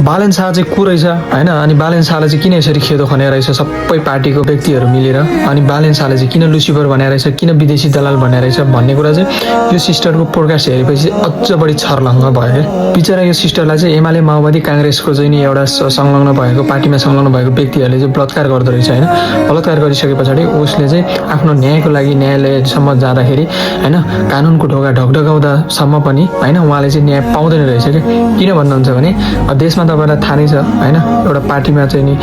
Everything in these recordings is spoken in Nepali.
बालेन शाह चाहिँ को रहेछ हैन अनि बालेन शाहले चाहिँ किन यसरी खेदो खने रहेछ सबै पार्टीको व्यक्तिहरू मिलेर अनि बालेन शाहले चाहिँ किन लुसिफर भने रहेछ किन विदेशी दलाल भने रहेछ भन्ने कुरा चाहिँ यो सिस्टरको पोडकास्ट हेरेपछि अझ बढी छर्लङ्ग भयो क्या बिचरा यो सिस्टरलाई चाहिँ एमाले माओवादी कांग्रेसको चाहिँ नि एउटा संलग्न भएको पार्टीमा संलग्न भएको व्यक्तिहरूले चाहिँ बलात्कार गर्दो रहेछ हैन बलात्कार गरिसके पछाडि उसले चाहिँ आफ्नो न्यायको लागि न्यायालयसम्म जाँदाखेरि हैन कानुनको ढोका ढकढकाउँदासम्म पनि हैन उहाँले चाहिँ न्याय पाउँदैन रहेछ क्या किन भन्नुहुन्छ भने देशमा तपाईलाई थाहा नै छ हैन एउटा पार्टीमा चाहिँ नि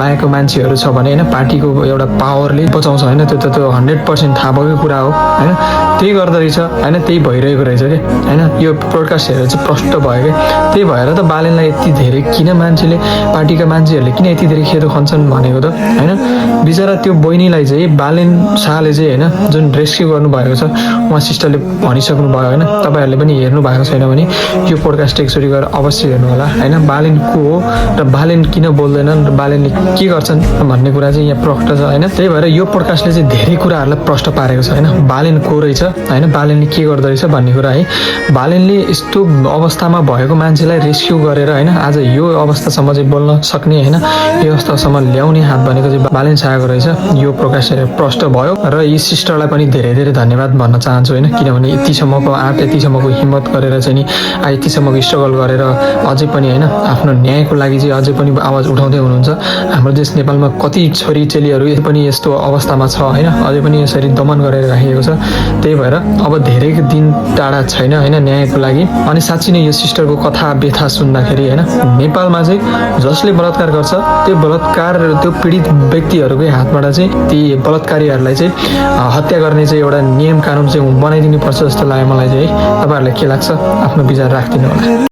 लागेको मान्छेहरू छ भने हैन पार्टीको एउटा पावरले बचाउँछ हैन त्यो त 100% थाहा भएको कुरा हो हैन त्यही गर्दो रहेछ हैन त्यही भइरहेको रहेछ के हैन यो पोडकास्ट हेरेर चाहिँ प्रष्ट भयो के त्यही भएर त बालेनलाई यति धेरै किन मान्छेले पार्टीका मान्छेहरूले किन यति धेरै खेदो खन्छन् भनेको त हैन बिचरा त्यो बहिनीलाई चाहिँ बालेन शाहले चाहिँ हैन जुन रेस्क्यु गर्नु भएको छ उहाँ सिस्टरले भनिसक्नु भयो हैन तपाईहरुले पनि हेर्नु भएको छैन भने यो पोडकास्ट एकचोटी गएर अवश्य हेर्नु होला हैन बालेन को हो र बालेन किन बोल्दैनन् र बालेनले के गर्छन् भन्ने कुरा चाहिँ यहाँ प्रष्ट छ हैन त्यही भएर यो पोडकास्टले चाहिँ धेरै कुराहरूलाई प्रष्ट पारेको छ हैन बालेन को रहेछ हैन बालेनले के गर्दै रहेछ भन्ने कुरा है बालेनले यस्तो अवस्थामा भएको मान्छेलाई रेस्क्यु गरेर हैन आज यो अवस्थासम्म चाहिँ बोल्न सक्ने हैन यो अवस्थासम्म ल्याउने हात भनेको चाहिँ बालेन शाहको रहेछ यो प्रकाश प्रष्ट भयो र यी सिस्टरलाई पनि धेरै धेरै धन्यवाद भन्न चाहन्छु हैन किनभने यतिसम्मको आँट यतिसम्मको हिम्मत गरेर चाहिँ नि यतिसम्मको स्ट्रगल गरेर अझै पनि हैन आफ्नो न्यायको लागि चाहिँ अझै पनि आवाज उठाउँदै हुनुहुन्छ हाम्रो देश नेपालमा कति छोरी चेलीहरू पनि यस्तो अवस्थामा छ हैन अझै पनि यसरी दमन गरेर राखिएको छ त्यही भएर अब धेरै दिन टाढा छैन हैन न्यायको लागि अनि साच्चै नै यो सिस्टरको कथा व्यथा सुन्दाखेरि हैन नेपालमा चाहिँ जसले बलात्कार गर्छ त्यो पीडित व्यक्तिहरूकै हातबाट चाहिँ ती बलात्कारीहरूलाई चाहिँ हत्या गर्ने चाहिँ एउटा नियम कानुन चाहिँ बनाइदिनु पर्छ जस्तो लाग्यो मलाई चाहिँ है तपाईहरुलाई के लाग्छ आफ्नो विचार राख्दिनु होला